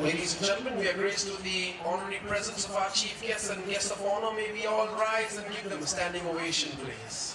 Ladies and gentlemen, we are graced with the honorary presence of our chief guests and guests of honor. May we all rise and give them a standing ovation, please.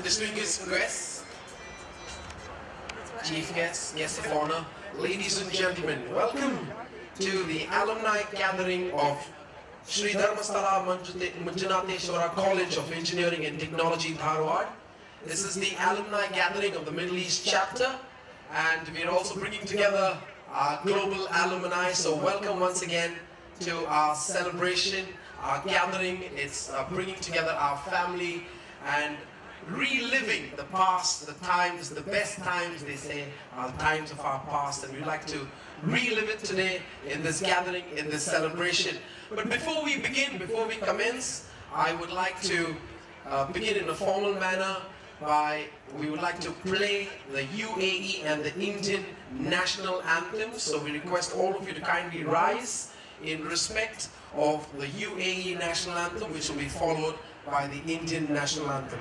Distinguished guests, chief guests, guests of honor, ladies and gentlemen, welcome to the alumni gathering of Shri Dharmasthala Manjunatheshwara College of Engineering and Technology, Dharwad. This is the alumni gathering of the Middle East chapter, and we're also bringing together our global alumni. So welcome once again to our celebration, our gathering. It's bringing together our family and reliving the past, the times, the best times, they say, are the times of our past, and we'd like to relive it today in this gathering, in this celebration. But before we begin, before we commence, I would like to begin in a formal manner we would like to play the UAE and the Indian national anthem. So we request all of you to kindly rise in respect of the UAE national anthem, which will be followed by the Indian national anthem.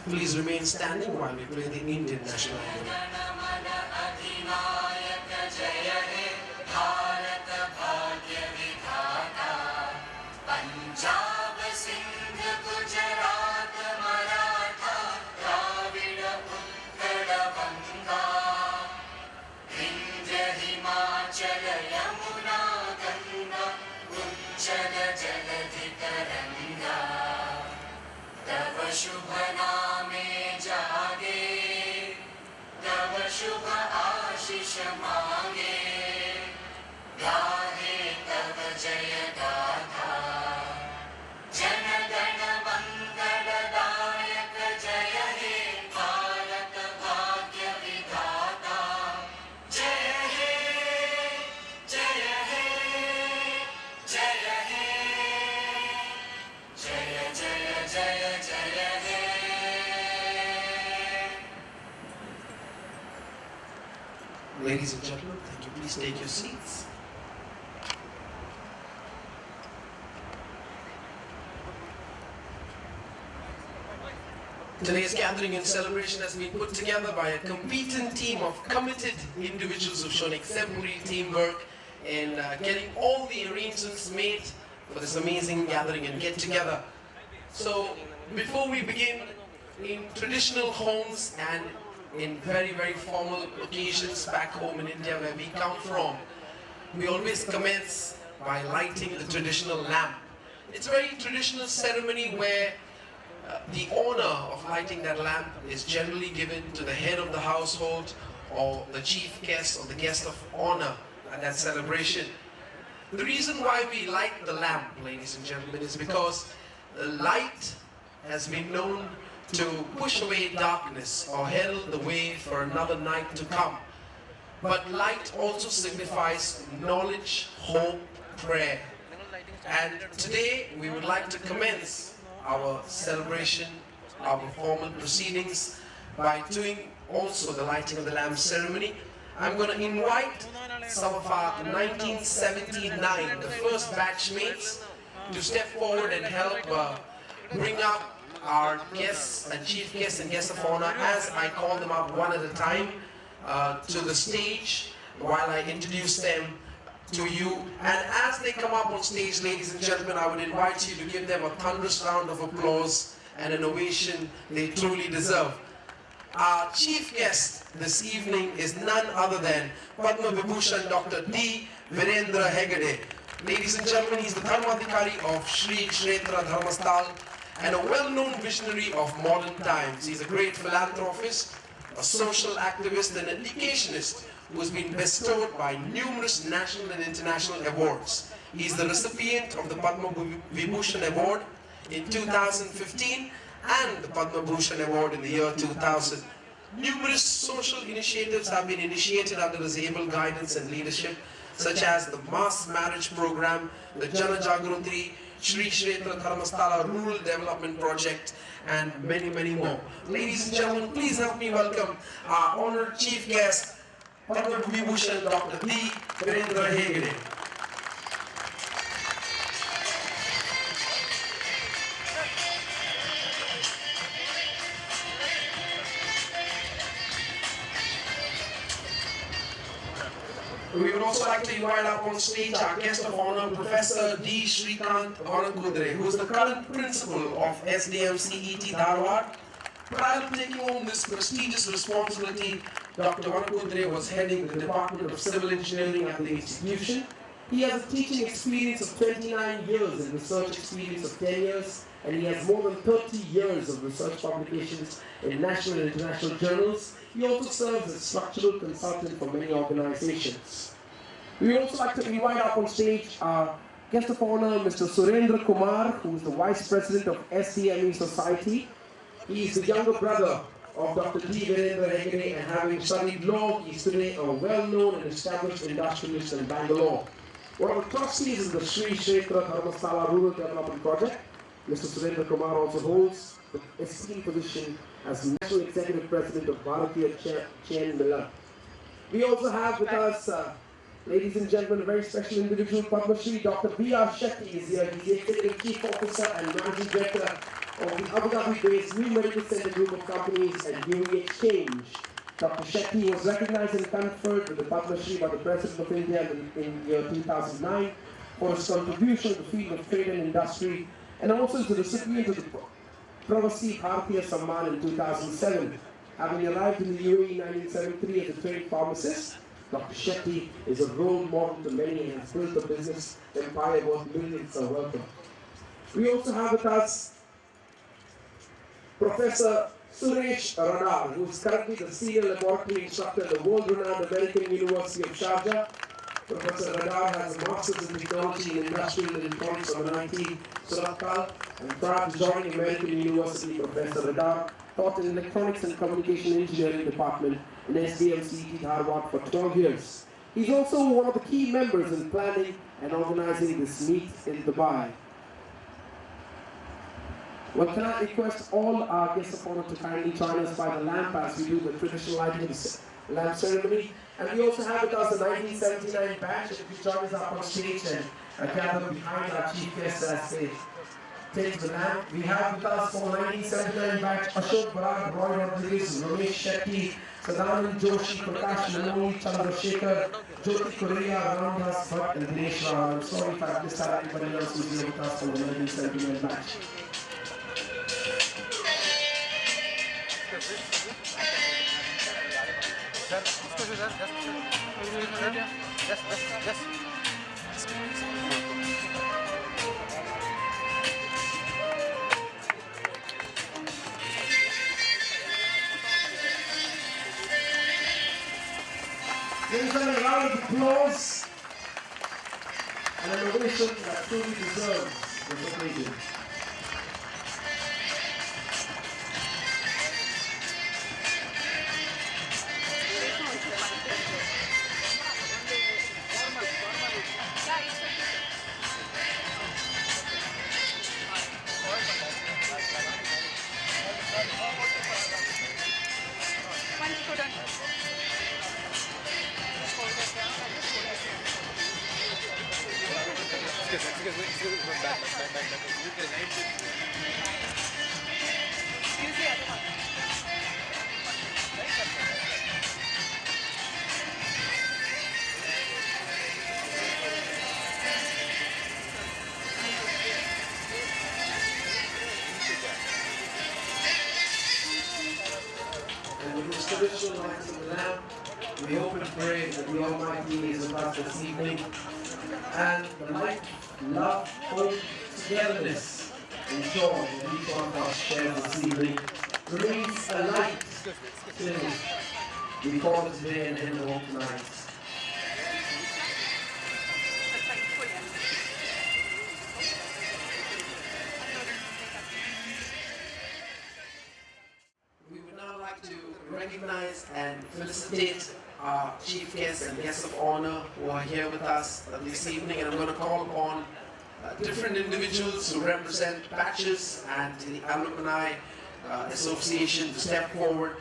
Please remain standing while we play the Indian national anthem. शुभ नामे जागे, तव शुभ आशीष मांगे, गाहे तव जय गाथा, जन गण मंगलदायक जय हे भारत भाग्य विधाता, जय हे जय हे जय हे जय जय जय जय Ladies and gentlemen, thank you. Please take your seats. Today's gathering and celebration has been put together by a competent team of committed individuals who've shown exemplary teamwork in getting all the arrangements made for this amazing gathering and get together. So before we begin, in traditional homes and in very, very formal occasions back home in India where we come from, we always commence by lighting the traditional lamp. It's a very traditional ceremony where the honor of lighting that lamp is generally given to the head of the household or the chief guest or the guest of honor at that celebration. The reason why we light the lamp, ladies and gentlemen, is because the light has been known to push away darkness or herald the way for another night to come. But light also signifies knowledge, hope, prayer. And today we would like to commence our celebration, our formal proceedings by doing also the lighting of the lamp ceremony. I'm going to invite some of our 1979, the first batch mates, to step forward and help bring up our guests and chief guests and guests of honor as I call them up one at a time to the stage while I introduce them to you. And as they come up on stage, ladies and gentlemen, I would invite you to give them a thunderous round of applause and an ovation they truly deserve. Our chief guest this evening is none other than Padma Vibhushan Dr. D. Virendra Hegde. Ladies and gentlemen, he's the Dharmadhikari of Shri Dharmasthala and a well-known visionary of modern times. He's a great philanthropist, a social activist and educationist who has been bestowed by numerous national and international awards. He's the recipient of the Padma Vibhushan Award in 2015 and the Padma Bhushan Award in the year 2000. Numerous social initiatives have been initiated under his able guidance and leadership, such as the Mass Marriage Program, the Jana Jagruti, Shri Dharmasthala Rural Development Project, and many, many more. Ladies and gentlemen, please help me welcome our honored chief guest, Padma Vibhushan Dr. D. Virendra Hegde. We would also like to invite up on stage our guest of honor, Professor D. Shrikant Vanakudre, who is the current principal of SDM CET Dharwad. Prior to taking on this prestigious responsibility, Dr. Vanakudre was heading the Department of Civil Engineering at the institution. He has a teaching experience of 29 years and research experience of 10 years, and he has more than 30 years of research publications in national and international journals. He also serves as structural consultant for many organizations. We would also like to invite up on stage our guest of honor, Mr. Surendra Kumar, who is the Vice President of SDM Society. He is the younger brother of Dr. D. Virendra Hegde, and having studied law, he is today a well-known and established industrialist in Bangalore. One of the trustees of the Shri Dharmasthala Rural Development Project. Mr. Surendra Kumar also holds the esteemed position as National Executive President of Bharatiya Chain Millar. We also have with us, ladies and gentlemen, a very special individual, Padma Shri Dr. B.R. Shetty is here. He's the Executive Chief Officer and Managing Director of the Abu Dhabi-based New Medical Center Group of Companies and UAE Exchange. Dr. Shetty was recognized and conferred with the Padma Shri by the President of India in year 2009 for his contribution to the field of trade and industry, and also is the recipient of the Pravasi Bharatiya Samman in 2007. Having arrived in the UAE in 1973 as a trained pharmacist, Dr. Shetty is a role model to many and has built a business empire worth millions are welcome. We also have with us Professor Suresh Radar, who is currently the Senior Laboratory Instructor at the world-renowned American University of Sharjah. Professor Radar has a Master's in Technology and Industrial Electronics from MIT, Surathkal, and prior to joining American University, Professor Radar taught in Electronics and Communication Engineering Department in SDM CET Dharwad for 12 years. He's also one of the key members in planning and organizing this meet in Dubai. Well, can I request all our guests of honor to kindly join us by the lamp as we do the traditional lighting lamp ceremony. And we also have with us the 1979 batch. If you join us up on stage and gather behind our chief guests as they take the lamp. We have with us from 1979 batch Ashok Barad, Roy Rodriguez, Ramesh Shetty, Sadanand Joshi, Prakash Laloni, Chandrasekhar, Jyoti Korea, Ramdas Bhatt, and Dinesh Rao. I'm sorry if I've missed out anybody else who's here with us from the 1979 batch. Give them a round of applause and an ovation that truly deserves this occasion. And with this traditional lights of the lamp, we hope and pray that the Almighty is with us this evening, and the light, love, hope, togetherness, and joy that each one of us shares this evening remains a light till we call it day and end the hope tonight. We would now like to recognize and felicitate our chief guests and guests of honor who are here with us this evening, and I'm going to call upon different individuals who represent batches and the alumni association to step forward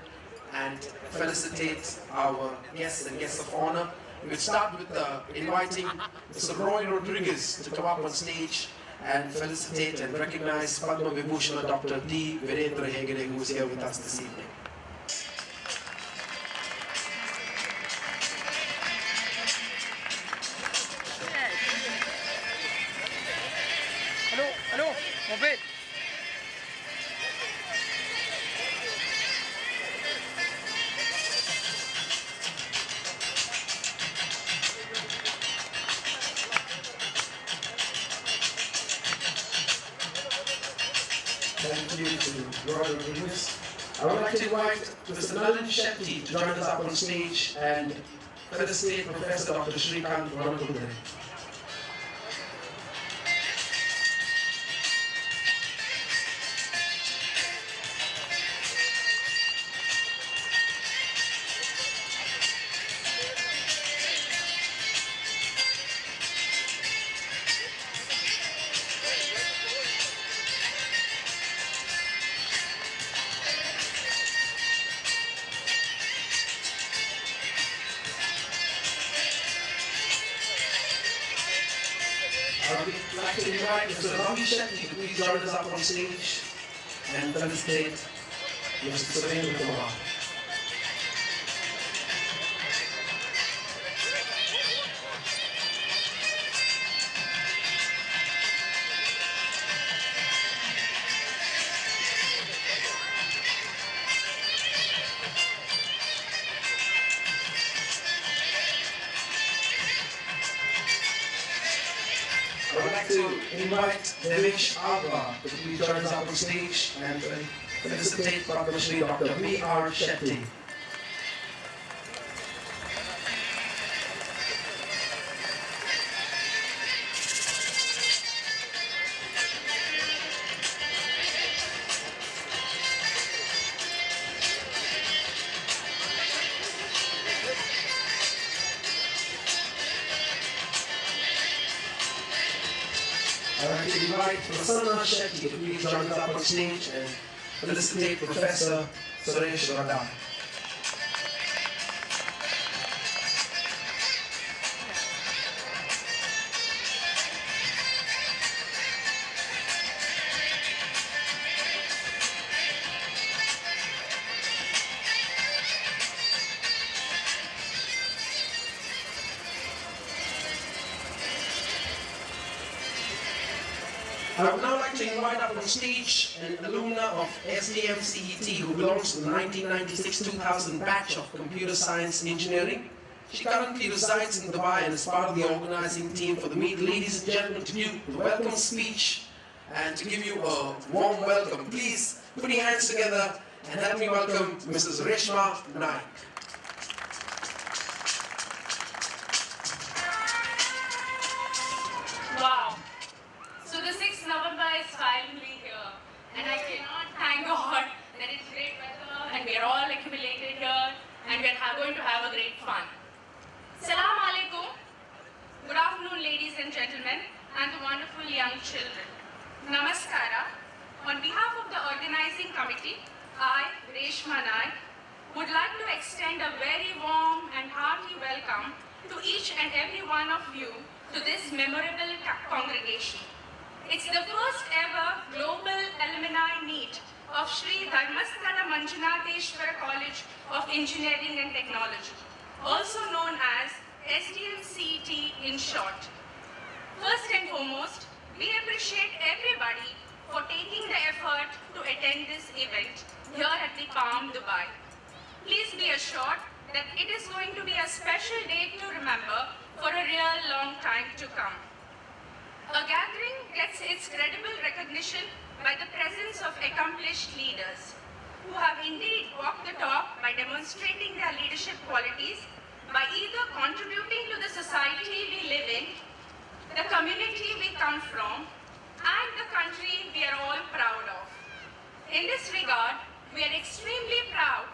and felicitate our guests and guests of honor. We'll start with inviting Mr. Roy Rodriguez to come up on stage and felicitate and recognize Padma Vibhushana Dr. D. Virendra Hegde, who is here with us this evening. Hello, mobile. Thank you to Roy Rodriguez. I would like to invite Mr. Nalin Shetty to join us up on stage and felicitate Professor Dr. Shrikant Vanakudre. I would like to invite Mr. Ravi Shetty to please join us up on stage and felicitate Mr. Surendra Kumar. I would like to invite Devesh Alva to please join us up on stage and felicitate Padma Shri Dr. B.R. Shetty. I would like to invite Prasanna Shetty to please join us up on stage and felicitate Professor Suresh Radha. I would now like to invite up on stage an alumna of SDM CET who belongs to the 1996-2000 batch of computer science engineering. She currently resides in Dubai and is part of the organizing team for the meet. Ladies and gentlemen, to give the welcome speech and to give you a warm welcome, please put your hands together and help me welcome Mrs. Reshma Naik. Wow. So the 6th November is finally here. And I cannot thank God that it's great weather and we are all accumulated here and we are going to have a great fun. Salam alaikum. Good afternoon, ladies and gentlemen, and the wonderful young children. Namaskara. On behalf of the organizing committee, I, Reshma Naik, would like to extend a very warm and hearty welcome to each and every one of you to this memorable congregation. It's the first ever global alumni meet of Shri Dharmasthala Manjunatheshwara College of Engineering and Technology, also known as SDM CET in short. First and foremost, we appreciate everybody for taking the effort to attend this event here at the Palm Dubai. Please be assured that it is going to be a special day to remember for a real long time to come. A gathering gets its credible recognition by the presence of accomplished leaders who have indeed walked the talk by demonstrating their leadership qualities by either contributing to the society we live in, the community we come from, and the country we are all proud of. In this regard, we are extremely proud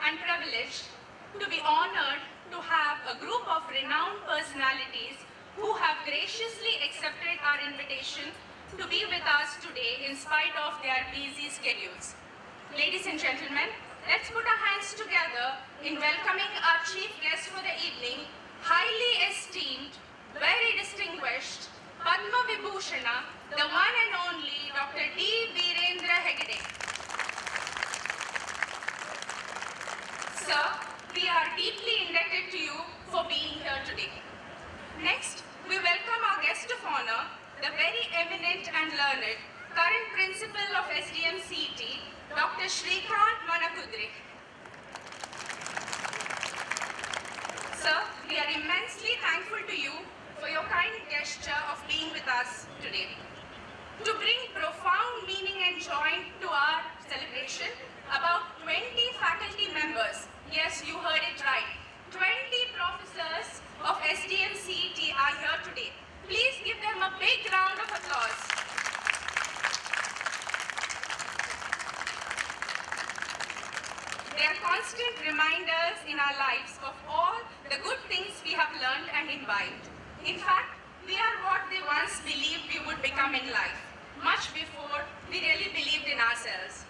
and privileged to be honored to have a group of renowned personalities who have graciously accepted our invitation to be with us today in spite of their busy schedules. Ladies and gentlemen, let's put our hands together in welcoming our chief guest for the evening, highly esteemed, very distinguished, Padma Vibhushana, the one and only Dr. D. Virendra Hegde. Sir, we are deeply indebted to you for being here today. Next, we welcome our guest of honor, the very eminent and learned current principal of SDM CET, Dr. Shrikant Manakudri. Sir, we are immensely thankful to you for your kind gesture of being with us today. To bring profound meaning and joy to our celebration, about 20 faculty members, yes, you heard it right, 20 professors of SDM CET are here today. Please give them a big round of applause. They are constant reminders in our lives of all the good things we have learned and imbibed. In fact, we are what they once believed we would become in life, much before we really believed in ourselves.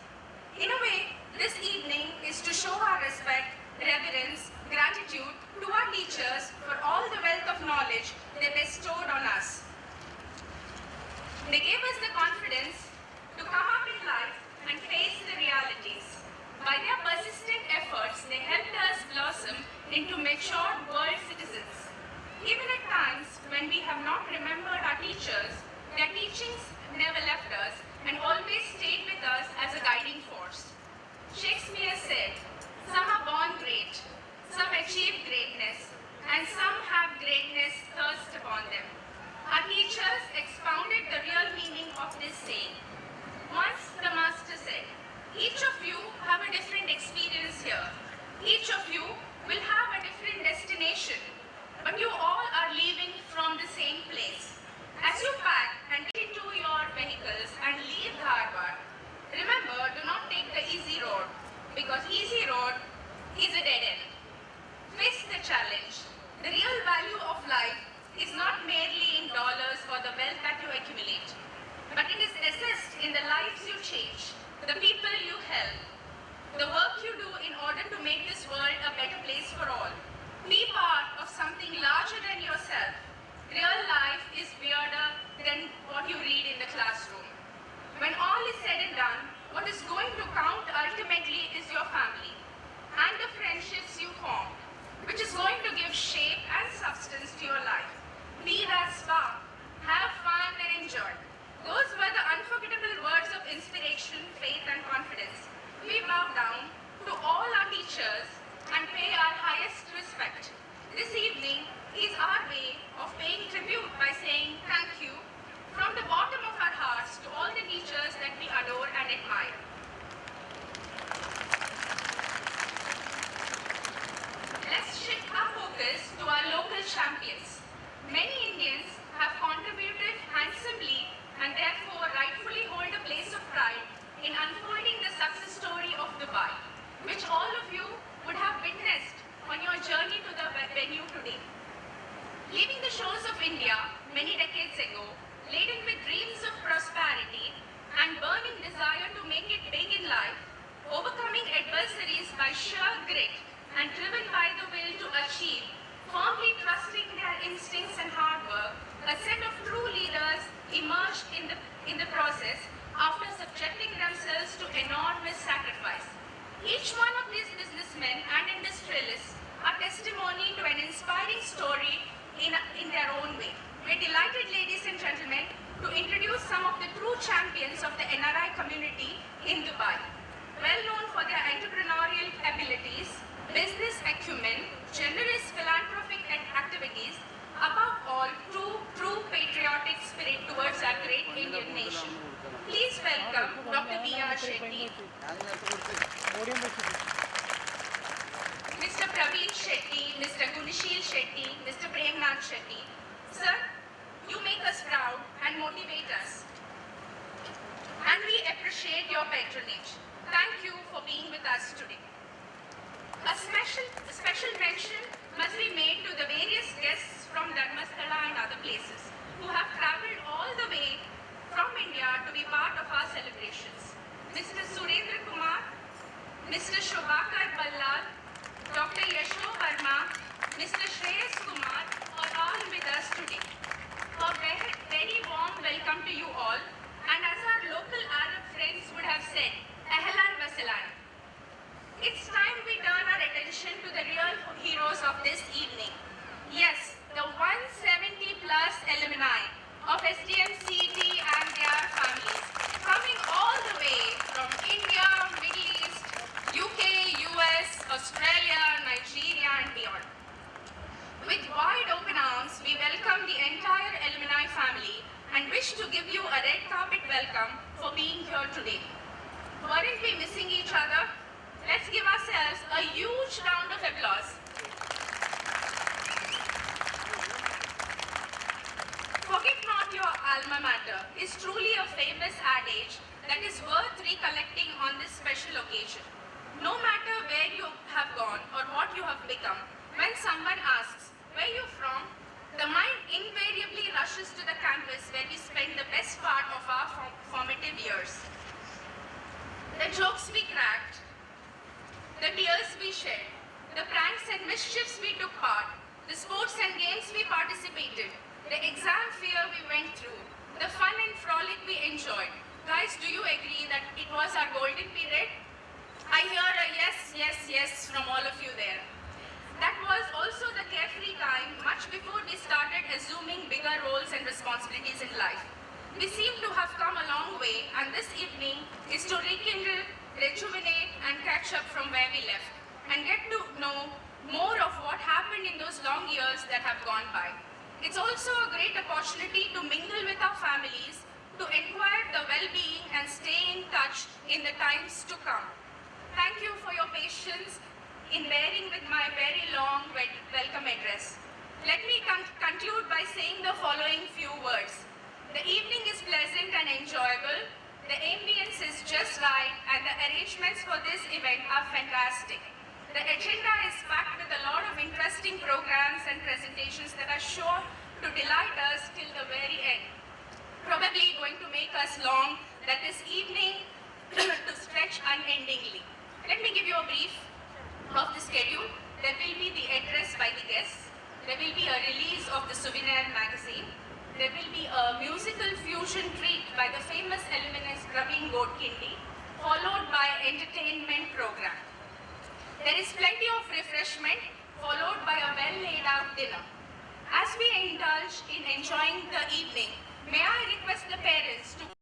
In a way, this evening is to show our respect, reverence, gratitude to our teachers for all the wealth of knowledge they bestowed on us. They gave us the confidence to come up in life and face the realities. By their persistent efforts, they helped us blossom into mature world citizens. Even at times when we have not remembered our teachers, their teachings never left us and always stayed with us as a guiding force. Shakespeare said, "Some are born great, some achieve greatness, and some have greatness thirst upon them." Our teachers expounded the real meaning of this saying. Once the master said, "Each of you have a different experience here. Each of you will have a different destination, but you all are leaving from the same place. As you pack and get into your vehicles and leave Dharwad, remember, do not take the easy road, because easy road is a dead end. Face the challenge. The real value of life is not merely in dollars or the wealth that you accumulate, but it is assessed in the lives you change, the people you help, the work you do in order to make this world a better place for all. Be part of something larger than yourself. Real life is weirder than what you read in the classroom. When all is said and done, what is going to count ultimately is your family and the friendships you form, which is going to give shape and substance to your life. Be that spark. Have fun and enjoy. Those were the many decades ago, laden with dreams of prosperity and burning desire to make it big in life, overcoming adversaries by sheer grit and driven by the will to achieve, firmly trusting their instincts and hard work, a set of true leaders emerged in the process after subjecting themselves to enormous sacrifice. Each one of these businessmen and industrialists are testimony to an inspiring story in their own way. We're delighted, ladies and gentlemen, to introduce some of the true champions of the NRI community in Dubai. Well known for their entrepreneurial abilities, business acumen, generous philanthropic activities, above all, true patriotic spirit towards our great Indian nation. Please welcome Dr. B.R. Shetty, Mr. Praveen Shetty, Mr. Gunishil Shetty, Mr. Premnath Shetty. Sir, you make us proud and motivate us. And we appreciate your patronage. Thank you for being with us today. A special mention must be made to the various guests from Dharmasthala and other places who have travelled all the way from India to be part of our celebrations. Mr. Surendra Kumar, Mr. Shobhakar Ballal, Dr. Yasho Verma, Mr. Shreyas Kumar are all with us today. A very warm welcome to you all, and as our local Arab friends would have said, Ahlan wa Sahlan. It's time we turn our attention to the real heroes of this evening. Yes, the 170 plus alumni of SDM CET and their families, coming all the way from India, Middle East, UK, US, Australia, Nigeria and beyond. With wide open arms, we welcome the entire alumni family and wish to give you a red carpet welcome for being here today. Weren't we missing each other? Let's give ourselves a huge round of applause. Forget not your alma mater is truly a famous adage that is worth recollecting on this special occasion. No matter where you have gone or what you have become, when someone asks, where you from, the mind invariably rushes to the campus where we spend the best part of our formative years. The jokes we cracked, the tears we shed, the pranks and mischiefs we took part, the sports and games we participated, the exam fear we went through, the fun and frolic we enjoyed. Guys, do you agree that it was our golden period? I hear a yes, yes, yes from all of you there. That was also the carefree time much before we started assuming bigger roles and responsibilities in life. We seem to have come a long way, and this evening is to rekindle, rejuvenate and catch up from where we left and get to know more of what happened in those long years that have gone by. It's also a great opportunity to mingle with our families, to inquire the well-being and stay in touch in the times to come. Thank you for your patience in bearing with my very long welcome address. Let me conclude by saying the following few words. The evening is pleasant and enjoyable. The ambience is just right and the arrangements for this event are fantastic. The agenda is packed with a lot of interesting programs and presentations that are sure to delight us till the very end. Probably going to make us long that this evening to stretch unendingly. Let me give you a brief of the schedule. There will be the address by the guests. There will be a release of the souvenir magazine. There will be a musical fusion treat by the famous alumnus Praveen Godkindi, followed by entertainment program. There is plenty of refreshment, followed by a well laid out dinner. As we indulge in enjoying the evening, may I request the parents to